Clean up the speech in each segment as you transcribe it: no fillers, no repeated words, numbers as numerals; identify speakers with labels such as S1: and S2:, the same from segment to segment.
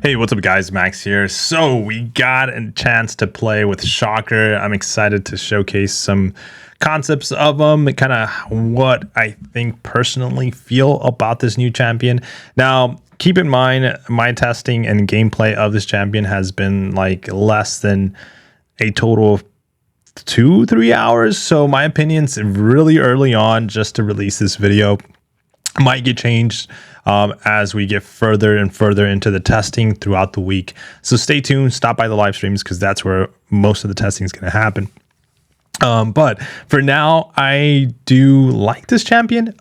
S1: Hey, what's up, guys? Max here. So we got a chance to play with Shocker. I'm excited to showcase some concepts of them, kind of what I think personally feel about this new champion. Now, keep in mind, my testing and gameplay of this champion has been like less than a total of 2-3 hours. So my opinion's really early on just to release this video. Might get changed as we get further and further into the testing throughout the week. So stay tuned, stop by the live streams because that's where most of the testing is going to happen. But for now, I do like this champion.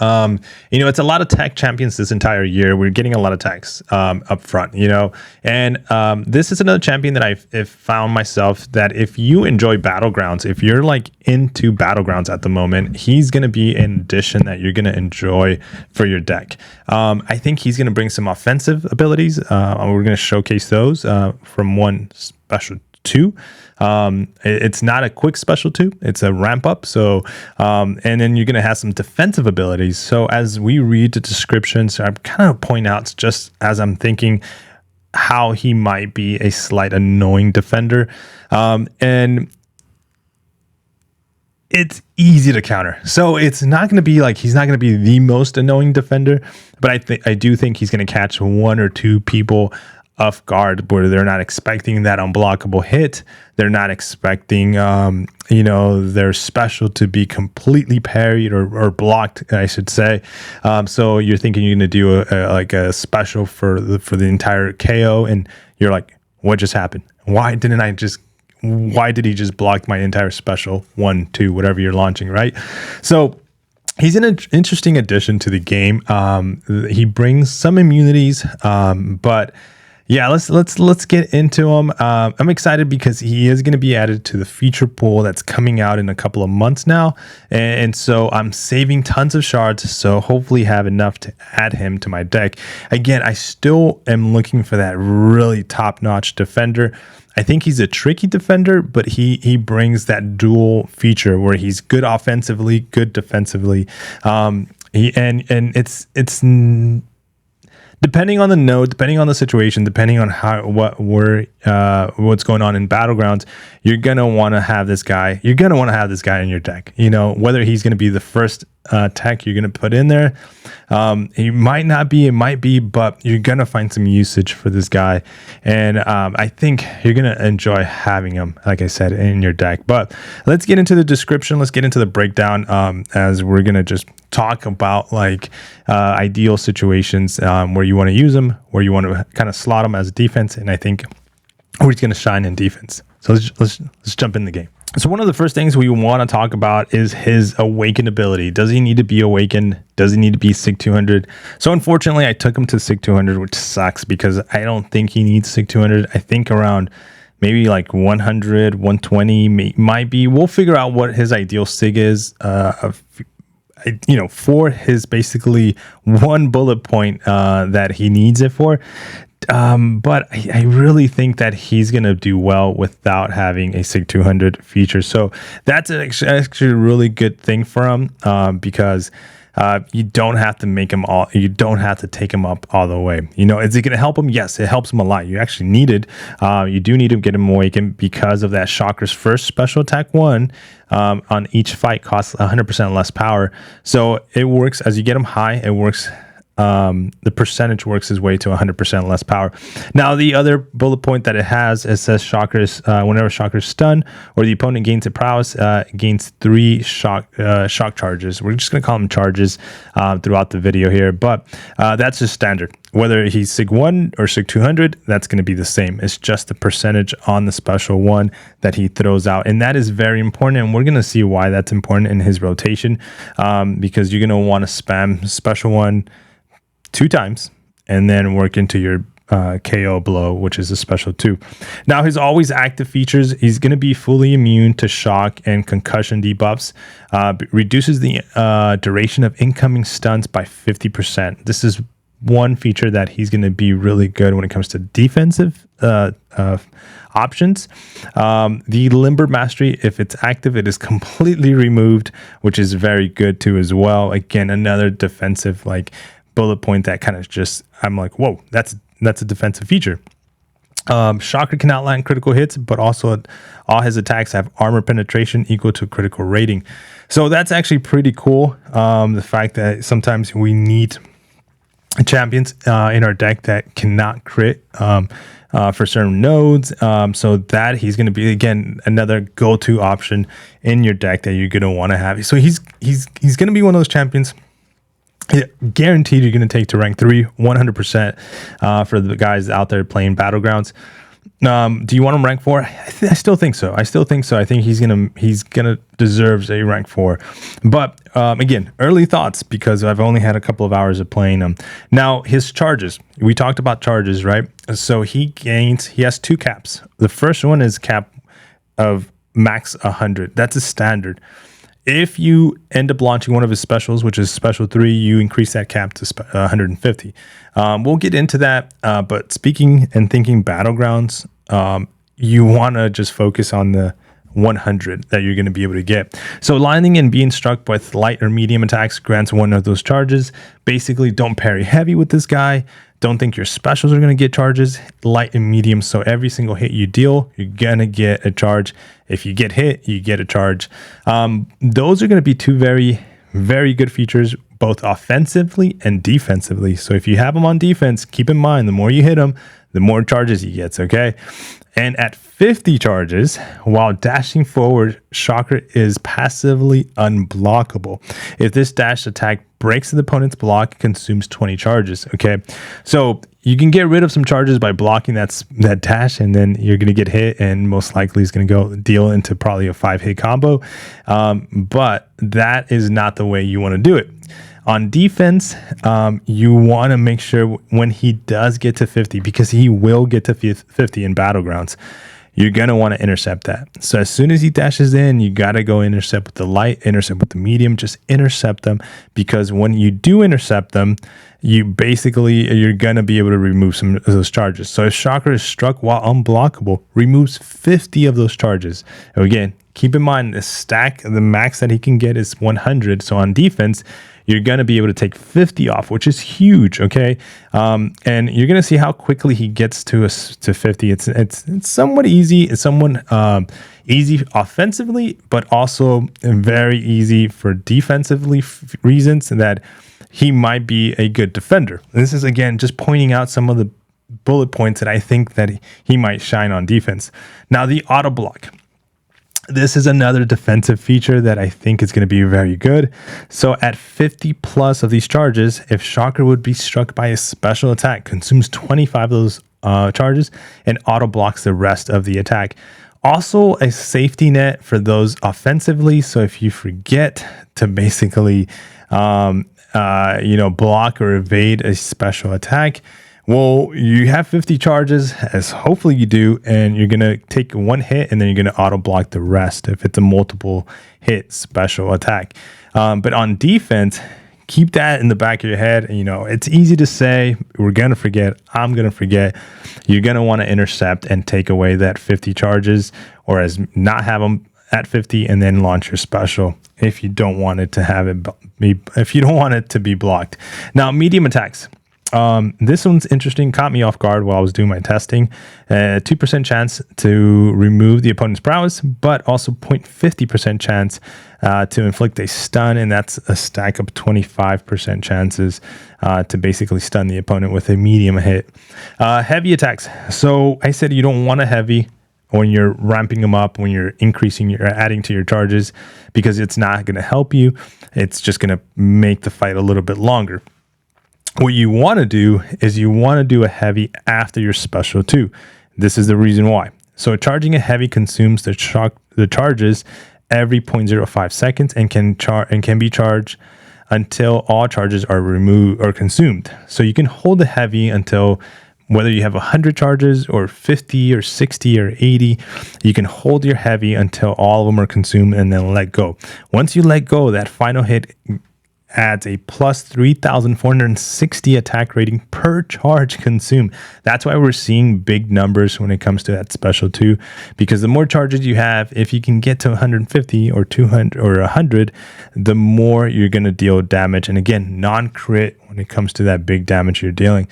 S1: It's a lot of tech champions this entire year. We're getting a lot of techs up front, and this is another champion that I've found myself that if you enjoy Battlegrounds, if you're like into Battlegrounds at the moment, he's going to be an addition that you're going to enjoy for your deck. I think he's going to bring some offensive abilities. We're going to showcase those from one special 2. It's not a quick special 2, it's a ramp up. So and then you're going to have some defensive abilities. So as we read the descriptions, I kind of point out, just as I'm thinking, how he might be a slight annoying defender, and it's easy to counter. So it's not going to be like, he's not going to be the most annoying defender, but I do think he's going to catch 1 or 2 people off guard where they're not expecting that unblockable hit. They're not expecting their special to be completely parried or blocked, I should say. So you're thinking you're going to do a special for the entire KO, and you're like, what just happened? Why did he just block my entire special 1, 2, whatever you're launching, right? So he's an interesting addition to the game. He brings some immunities, but yeah, let's get into him. I'm excited because he is going to be added to the feature pool that's coming out in a couple of months now, and so I'm saving tons of shards, so hopefully have enough to add him to my deck. Again, I still am looking for that really top-notch defender. I think he's a tricky defender, but he brings that dual feature where he's good offensively, good defensively. It's depending on the node, depending on the situation, depending on what's going on in Battlegrounds, you're gonna want to have this guy. You're gonna want to have this guy in your deck. Whether he's gonna be the first tech you're gonna put in there, he might not be. It might be, but you're gonna find some usage for this guy, and I think you're gonna enjoy having him, like I said, in your deck. But let's get into the description. Let's get into the breakdown, as we're gonna just talk about ideal situations where you want to use them, where you want to kind of slot them as defense, and I think where he's going to shine in defense. So let's jump in the game. So one of the first things we want to talk about is his awakened ability. Does he need to be awakened? Does he need to be SIG 200? So unfortunately, I took him to SIG 200, which sucks because I don't think he needs SIG 200. I think around maybe like 100, 120 might be. We'll figure out what his ideal SIG is for his basically 1 bullet point that he needs it for. But I really think that he's going to do well without having a SIG 200 feature. So that's actually a really good thing for him, because you don't have to make him all. You don't have to take him up all the way. Is it going to help him? Yes, it helps him a lot. You actually need it. You do need to get him awakened because of that. Shocker's first special attack 1 on each fight costs 100% less power. So it works as you get him high. It works. The percentage works his way to 100% less power. Now, the other bullet point that it says Shocker's, whenever Shocker's stunned or the opponent gains a prowess, gains 3 shock charges. We're just going to call them charges throughout the video here, but that's just standard. Whether he's SIG 1 or SIG 200, that's going to be the same. It's just the percentage on the special 1 that he throws out, and that is very important, and we're going to see why that's important in his rotation, because you're going to want to spam special 1 2 times and then work into your KO blow, which is a special 2. Now, his always active features, he's going to be fully immune to shock and concussion debuffs, reduces the duration of incoming stuns by 50%. This is one feature that he's going to be really good when it comes to defensive options. The Limber Mastery, if it's active, it is completely removed, which is very good too as well. Again, another defensive bullet point that kind of just, I'm like, whoa, that's a defensive feature. Shocker cannot land critical hits, but also all his attacks have armor penetration equal to critical rating. So that's actually pretty cool. The fact that sometimes we need champions in our deck that cannot crit for certain nodes. So that he's going to be, again, another go-to option in your deck that you're going to want to have. So he's going to be one of those champions. Yeah, guaranteed you're going to take to rank 3 100% for the guys out there playing Battlegrounds. Do you want him rank 4? I still think so. I think he's gonna deserves a rank 4. But again, early thoughts, because I've only had a couple of hours of playing him. Now his charges. We talked about charges, right? So he has 2 caps. The first one is cap of max 100. That's a standard. If you end up launching one of his specials, which is special 3, you increase that cap to 150. We'll get into that. But speaking and thinking Battlegrounds, you want to just focus on the 100 that you're going to be able to get. So lining and being struck with light or medium attacks grants one of those charges. Basically, don't parry heavy with this guy. Don't think your specials are going to get charges, light and medium. So every single hit you deal, you're going to get a charge. If you get hit, you get a charge. Those are going to be 2 very, very good features, both offensively and defensively. So if you have them on defense, keep in mind, the more you hit them, the more charges he gets, okay? And at 50 charges, while dashing forward, Shocker is passively unblockable. If this dash attack breaks the opponent's block, it consumes 20 charges, okay? So you can get rid of some charges by blocking that dash, and then you're going to get hit, and most likely is going to go deal into probably a 5-hit combo. But that is not the way you want to do it. On defense, you want to make sure when he does get to 50, because he will get to 50 in Battlegrounds, you're going to want to intercept that. So as soon as he dashes in, you got to go intercept with the light, intercept with the medium, just intercept them, because when you do intercept them, you're going to be able to remove some of those charges. So if Shocker is struck while unblockable, removes 50 of those charges. Again, keep in mind the max that he can get is 100. So on defense, you're going to be able to take 50 off, which is huge, okay? And you're going to see how quickly he gets to 50. It's somewhat easy. It's somewhat easy offensively, but also very easy for defensively reasons that he might be a good defender. And this is, again, just pointing out some of the bullet points that I think that he might shine on defense. Now, the auto block. This is another defensive feature that I think is going to be very good. So at 50 plus of these charges, if Shocker would be struck by a special attack, consumes 25 of those charges and auto blocks the rest of the attack. Also a safety net for those offensively. So if you forget to basically, block or evade a special attack, well, you have 50 charges, as hopefully you do, and you're going to take 1 hit, and then you're going to auto block the rest if it's a multiple hit special attack. But on defense, keep that in the back of your head. It's easy to say, we're going to forget, I'm going to forget. You're going to want to intercept and take away that 50 charges, or as not have them at 50 and then launch your special if you don't want it to be blocked. Now, medium attacks. This one's interesting, caught me off guard while I was doing my testing. 2% chance to remove the opponent's prowess, but also 0.50% chance to inflict a stun, and that's a stack of 25% chances to basically stun the opponent with a medium hit. Heavy attacks. So I said you don't want a heavy when you're ramping them up, when you're adding to your charges, because it's not going to help you. It's just going to make the fight a little bit longer. What you want to do is you want to do a heavy after your special 2. This is the reason why. So charging a heavy consumes the charges every 0.05 seconds and can be charged until all charges are removed or consumed. So you can hold the heavy until, whether you have 100 charges or 50 or 60 or 80, you can hold your heavy until all of them are consumed and then let go. Once you let go, that final hit adds a plus 3,460 attack rating per charge consumed. That's why we're seeing big numbers when it comes to that special 2, because the more charges you have, if you can get to 150 or 200 or 100, the more you're going to deal damage. And again, non-crit when it comes to that big damage you're dealing.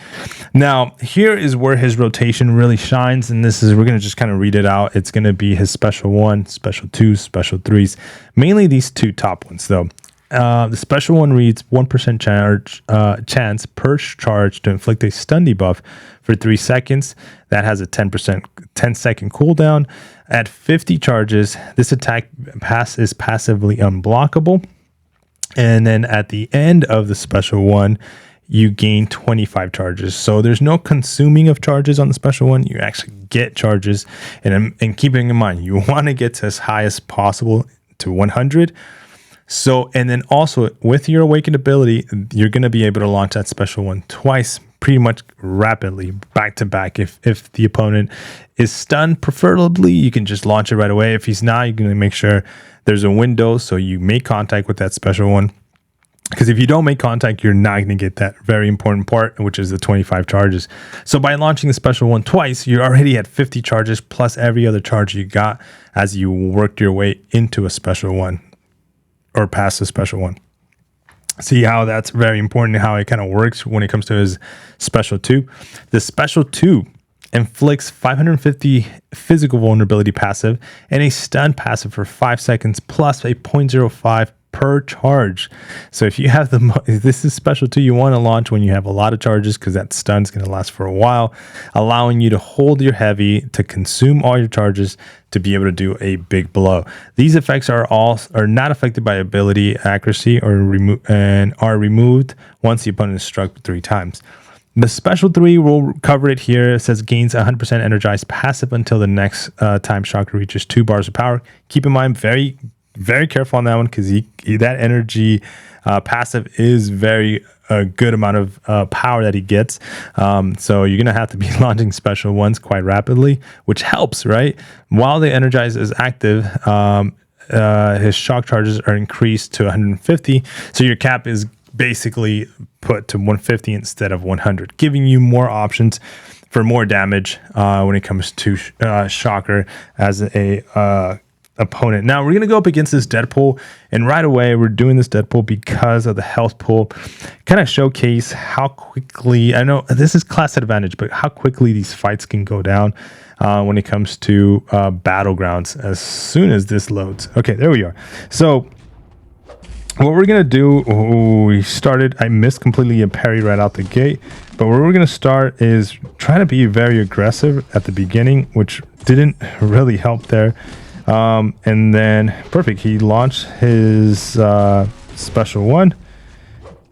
S1: Now, here is where his rotation really shines, and this is, we're going to just kind of read it out. It's going to be his special 1, special 2, special 3s, mainly these 2 top ones though. The special 1 reads 1% chance per charge to inflict a stun debuff for 3 seconds. That has a 10-second cooldown. At 50 charges, this attack is passively unblockable. And then at the end of the special 1, you gain 25 charges. So there's no consuming of charges on the special 1. You actually get charges. And keeping in mind, you want to get to as high as possible to 100. So, and then also with your awakened ability, you're going to be able to launch that special 1 twice, pretty much rapidly, back to back. If the opponent is stunned, preferably, you can just launch it right away. If he's not, you're going to make sure there's a window so you make contact with that special 1. Because if you don't make contact, you're not going to get that very important part, which is the 25 charges. So by launching the special 1 twice, you're already at 50 charges plus every other charge you got as you worked your way into a special 1. Or past a special 1. See how that's very important, how it kind of works when it comes to his special 2. The special 2 inflicts 550 physical vulnerability passive and a stun passive for 5 seconds plus a 0.05 per charge. So if you have this is special 2 you want to launch when you have a lot of charges, because that stun is going to last for a while, allowing you to hold your heavy to consume all your charges to be able to do a big blow. These effects are not affected by ability accuracy or are removed once the opponent is struck 3 times. The special 3, we'll cover it here. It says gains 100% energized passive until the next time Shocker reaches 2 bars of power. Keep in mind, very careful on that one, because that energy passive is very good amount of power that he gets. So you're going to have to be launching special 1s quite rapidly, which helps, right? While the energize is active, his shock charges are increased to 150. So your cap is basically put to 150 instead of 100, giving you more options for more damage when it comes to Shocker as a opponent. Now we're going to go up against this Deadpool, and right away we're doing this Deadpool because of the health pool. Kind of showcase how quickly, I know this is class advantage, but how quickly these fights can go down when it comes to battlegrounds as soon as this loads. Okay, there we are. So what we're going to do, I missed completely a parry right out the gate, but where we're going to start is trying to be very aggressive at the beginning, which didn't really help there. And then perfect, he launched his special 1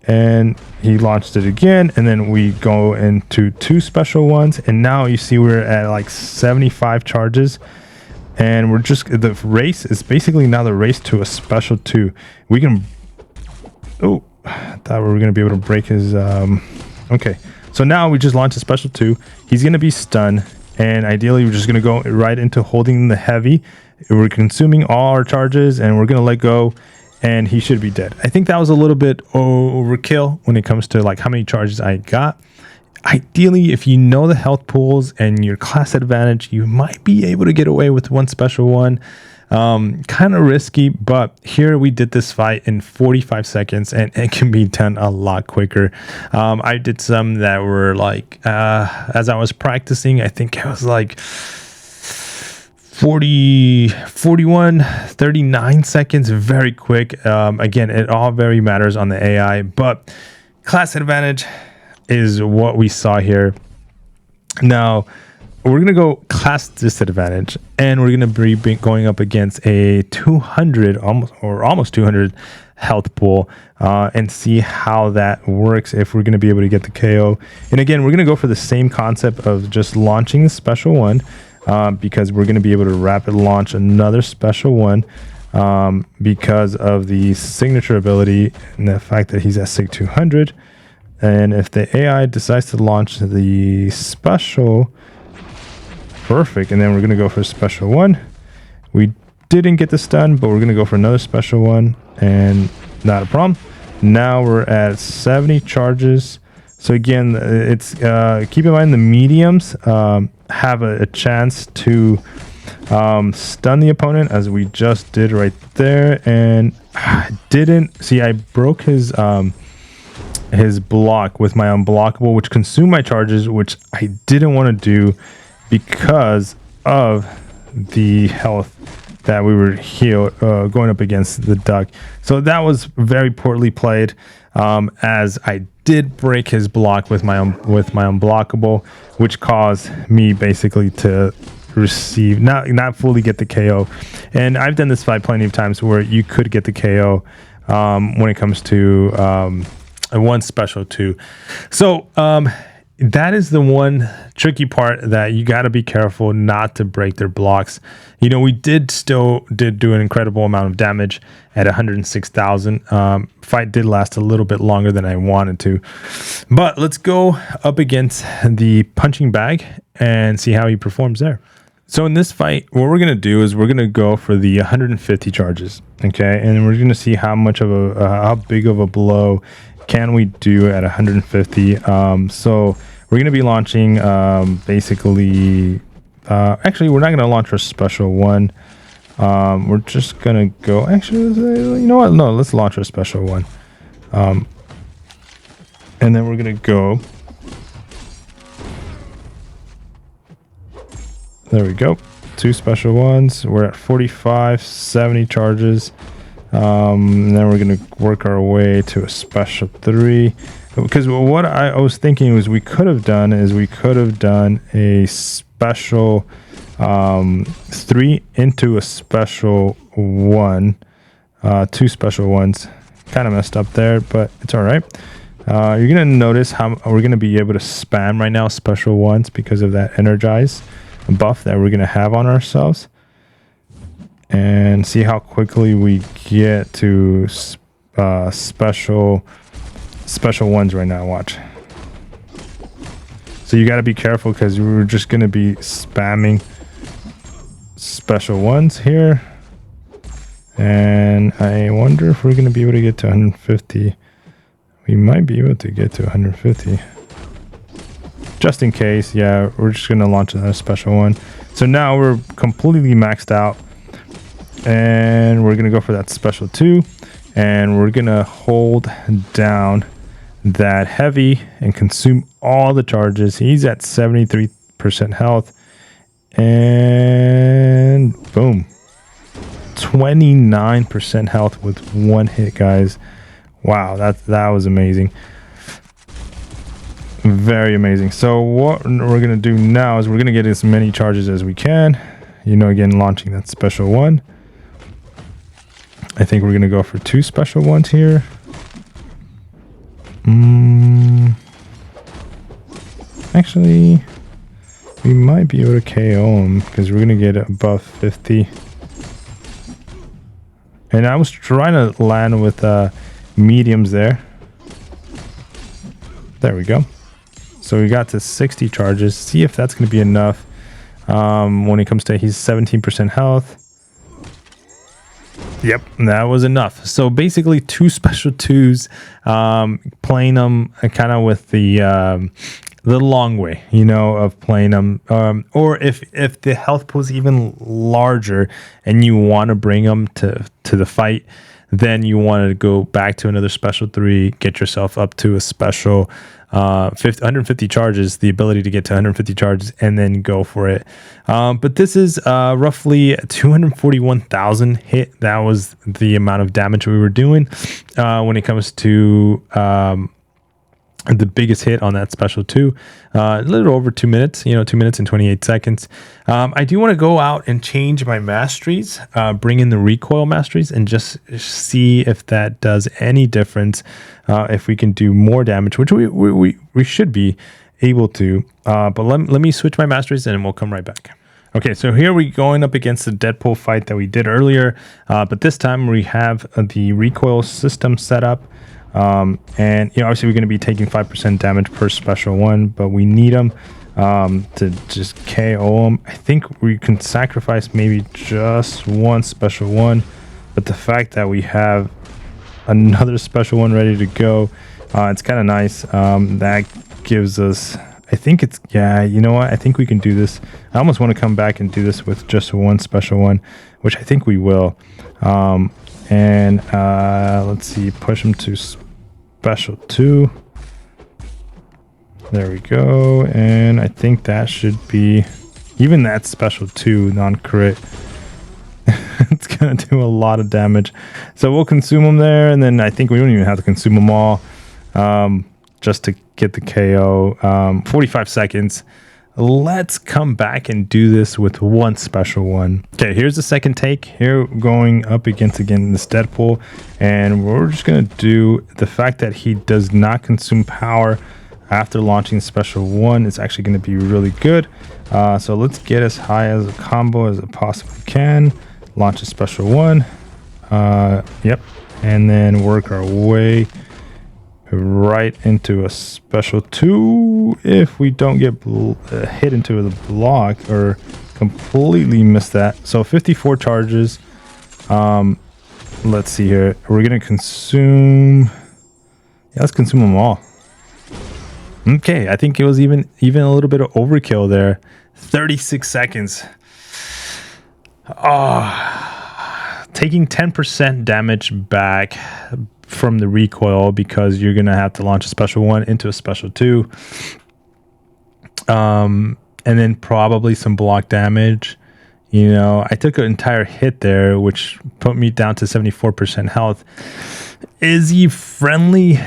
S1: and he launched it again, and then we go into 2 special 1s, and now you see we're at like 75 charges, and we're just, the race is basically now the race to a special 2. We can, I thought we were going to be able to break his okay, so now we just launched a special 2. He's going to be stunned, and ideally we're just going to go right into holding the heavy. We're consuming all our charges, and we're going to let go, and he should be dead. I think that was a little bit overkill when it comes to like how many charges I got. Ideally, if you know the health pools and your class advantage, you might be able to get away with 1 special 1. Kind of risky, but here we did this fight in 45 seconds, and it can be done a lot quicker. I did some that were like, as I was practicing, I think it was like 41, 39 seconds, very quick. Again, it all very matters on the AI, but class advantage is what we saw here. Now, we're going to go class disadvantage, and we're going to be going up against a 200, almost 200 health pool, and see how that works, if we're going to be able to get the KO. And again, we're going to go for the same concept of just launching the special 1, because we're going to be able to rapid launch another special 1 because of the signature ability and the fact that he's at Sig 200. And if the AI decides to launch the special, perfect, and then we're going to go for a special 1. We didn't get the stun, but we're going to go for another special 1, and not a problem. Now we're at 70 charges. So again, it's keep in mind the mediums have a chance to stun the opponent, as we just did right there. And I didn't see, I broke his block with my unblockable, which consumed my charges, which I didn't want to do because of the health that we were going up against the duck. So that was very poorly played, as I did break his block with my unblockable, which caused me basically to receive not fully get the KO. And I've done this fight plenty of times where you could get the KO when it comes to one special two. So that is the one tricky part, that you got to be careful not to break their blocks. You know, we did do an incredible amount of damage at 106,000. Fight did last a little bit longer than I wanted to, but let's go up against the punching bag and see how he performs there. So in this fight, what we're going to do is we're going to go for the 150 charges. Okay. And we're going to see how much of how big of a blow can we do at 150. So we're going to be launching basically actually, we're not going to launch our special one. We're just going to go, actually, you know what, no, let's launch our special one. And then we're going to go, there we go, 2 special ones. We're at 45, 70 charges. And then we're going to work our way to a special 3, because what I was thinking was we could have done a special 3 into a special 1, 2 special ones. Kind of messed up there, but it's all right. You're going to notice how we're going to be able to spam right now special ones because of that energize buff that we're going to have on ourselves. And see how quickly we get to special ones right now. Watch. So you got to be careful, because we're just going to be spamming special ones here. And I wonder if we're going to be able to get to 150. We might be able to get to 150. Just in case, yeah, we're just going to launch another special one. So now we're completely maxed out. And we're going to go for that special 2. And we're going to hold down that heavy and consume all the charges. He's at 73% health. And boom. 29% health with 1 hit, guys. Wow, that was amazing. Very amazing. So what we're going to do now is we're going to get as many charges as we can. You know, again, launching that special 1. I think we're going to go for 2 special ones here. Actually, we might be able to KO him, because we're going to get above 50. And I was trying to land with mediums there. There we go. So we got to 60 charges. See if that's going to be enough. When it comes to, he's 17% health. Yep, that was enough. So basically 2 special 2s, playing them kind of with the long way, you know, of playing them. Or if the health pool is even larger and you want to bring them to the fight, then you want to go back to another special 3, get yourself up to a special 150 charges, the ability to get to 150 charges, and then go for it. But this is roughly 241,000 hit. That was the amount of damage we were doing when it comes to the biggest hit on that special 2. A little over 2 minutes, 2 minutes and 28 seconds. I do want to go out and change my masteries, bring in the recoil masteries, and just see if that does any difference, if we can do more damage, which we should be able to. But let me switch my masteries and we'll come right back. Okay, so here we're going up against the Deadpool fight that we did earlier, but this time we have the recoil system set up. And obviously we're going to be taking 5% damage per special 1, but we need them to just KO them. I think we can sacrifice maybe just 1 special 1, but the fact that we have another special one ready to go. It's kind of nice. That gives us, I think it's, yeah, you know what? I think we can do this. I almost want to come back and do this with just one special one, which I think we will. Let's see, push him to special 2. There we go. And I think that should be, even that special 2 non-crit. It's gonna do a lot of damage, so we'll consume them there, and then I think we don't even have to consume them all, just to get the KO. 45 seconds. Let's come back and do this with one special one. Okay, here's the second take. Here going up against again this Deadpool, and we're just gonna do the fact that he does not consume power after launching special 1 is actually going to be really good. So let's get as high as a combo as it possibly can. Launch a special 1. Yep. And then work our way right into a special 2. If we don't get hit into the block or completely miss that. So 54 charges. Let's see here. We're going to consume. Yeah, let's consume them all. Okay, I think it was even a little bit of overkill there. 36 seconds. Taking 10% damage back from the recoil because you're gonna have to launch a special 1 into a special 2. And then probably some block damage. You know, I took an entire hit there, which put me down to 74% health. Is he friendly?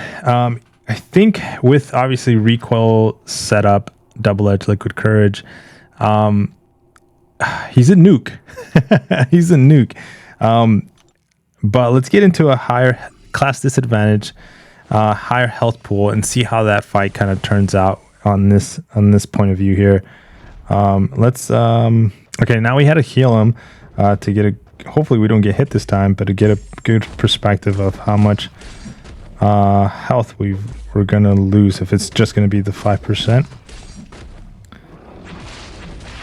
S1: I think with obviously recoil setup, double-edged liquid courage, he's a nuke. He's a nuke. But let's get into a higher class disadvantage, higher health pool, and see how that fight kind of turns out on this point of view here. Okay, now we had to heal him to get a. Hopefully we don't get hit this time, but to get a good perspective of how much health we're gonna lose if it's just gonna be the 5%.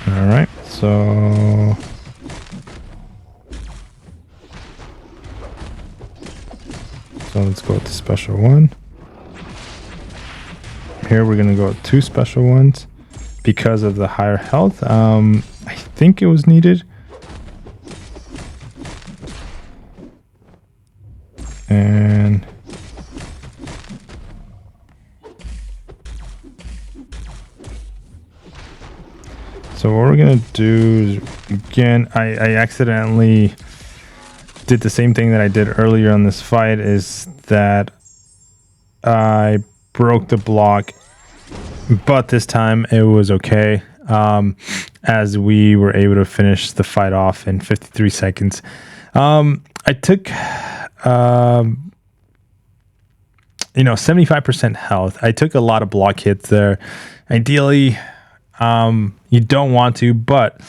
S1: All right, so let's go with the special 1. Here we're gonna go with 2 special 1s because of the higher health. I think it was needed. And so what we're gonna do is, again, I accidentally did the same thing that I did earlier on this fight, is that I broke the block, but this time it was okay, as we were able to finish the fight off in 53 seconds. I took 75% health. I took a lot of block hits there. Ideally, you don't want to, but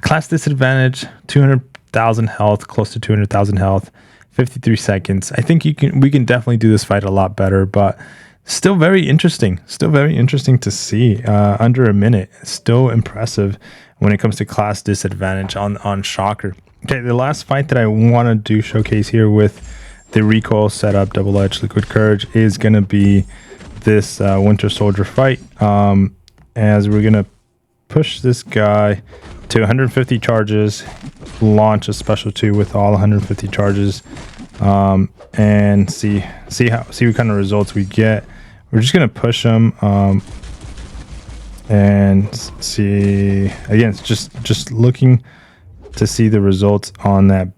S1: class disadvantage, 200,000 health, close to 200,000 health, 53 seconds. I think we can definitely do this fight a lot better, but still very interesting. Still very interesting to see. Under a minute, still impressive when it comes to class disadvantage on Shocker. Okay, the last fight that I want to do showcase here with the recoil setup, double-edged liquid courage, is going to be this Winter Soldier fight. As we're going to push this guy to 150 charges, launch a special 2 with all 150 charges, and see what kind of results we get. We're just going to push him and see. Again, it's just looking to see the results on that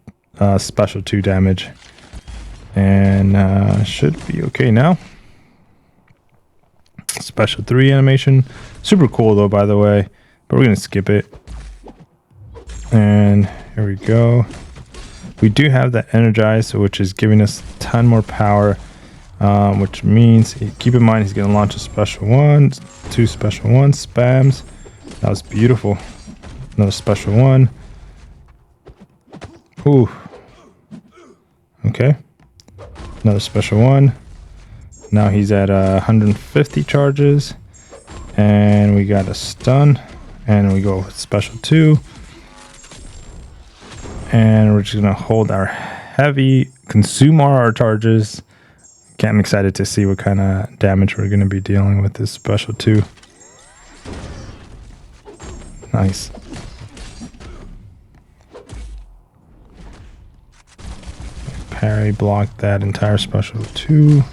S1: special 2 damage, and should be okay now. Special 3 animation, super cool though, by the way, but we're gonna skip it. And here we go. We do have that energized, which is giving us a ton more power, which means, keep in mind, he's gonna launch a special 1, 2 special 1 spams. That was beautiful. Another special 1. Ooh. Okay. Another special 1. Now he's at 150 charges, and we got a stun, and we go with special 2, and we're just gonna hold our heavy, consume RR charges. Okay, I'm excited to see what kind of damage we're going to be dealing with this special 2. Nice. Parry blocked that entire special 2.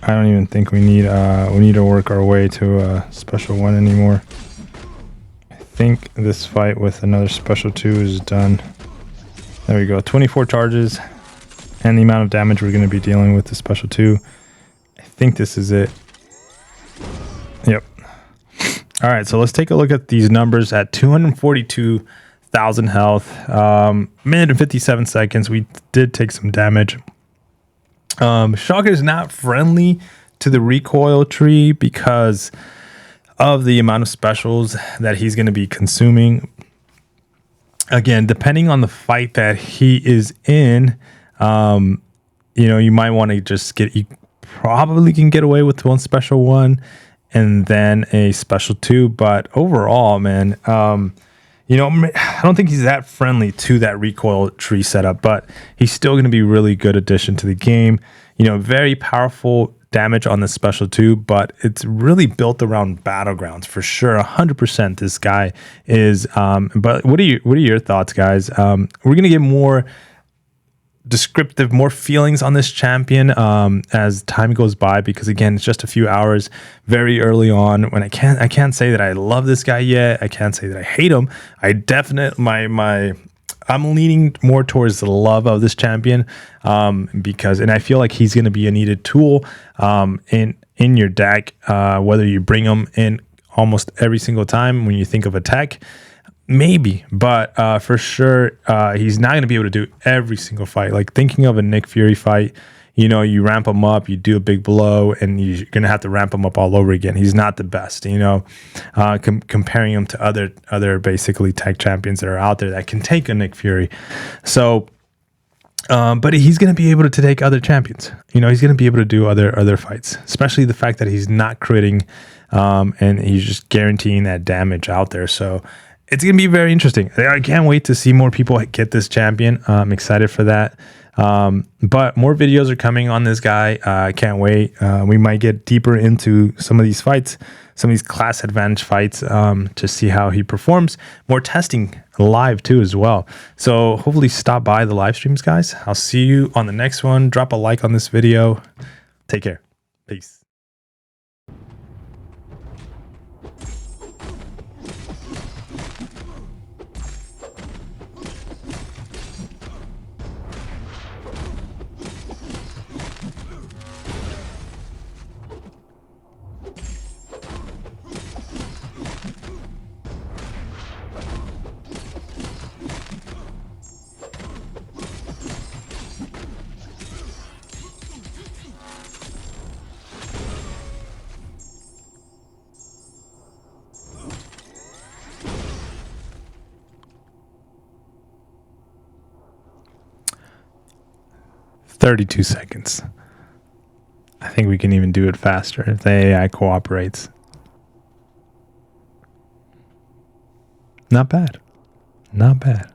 S1: I don't even think we need to work our way to a special 1 anymore. I think this fight with another special 2 is done. There we go. 24 charges and the amount of damage we're going to be dealing with the special 2. I think this is it. Yep. All right, so let's take a look at these numbers at 242,000 health, minute and 57 seconds. We did take some damage. Shocker is not friendly to the recoil tree because of the amount of specials that he's going to be consuming. Again, depending on the fight that he is in, you might want to just you probably can get away with 1 special 1 and then a special 2. But overall, man, I don't think he's that friendly to that recoil tree setup, but he's still going to be a really good addition to the game. Very powerful damage on the special 2, but it's really built around battlegrounds for sure. 100% this guy is. But what are your thoughts, guys? We're going to get more descriptive, more feelings on this champion as time goes by, because again, it's just a few hours very early on. When I can't say that I love this guy yet. I can't say that I hate him. I'm leaning more towards the love of this champion because I feel like he's going to be a needed tool in your deck, whether you bring him in almost every single time when you think of a tech. Maybe, but for sure, he's not going to be able to do every single fight. Like thinking of a Nick Fury fight, you ramp him up, you do a big blow, and you're going to have to ramp him up all over again. He's not the best, comparing him to other basically tech champions that are out there that can take a Nick Fury. So, but he's going to be able to take other champions. He's going to be able to do other fights, especially the fact that he's not critting, and he's just guaranteeing that damage out there. So it's going to be very interesting. I can't wait to see more people get this champion. I'm excited for that. But more videos are coming on this guy. I can't wait. We might get deeper into some of these fights, some of these class advantage fights, to see how he performs. More testing live too as well. So hopefully stop by the live streams, guys. I'll see you on the next one. Drop a like on this video. Take care. Peace. "32 seconds. I think we can even do it faster if the AI cooperates. Not bad. Not bad.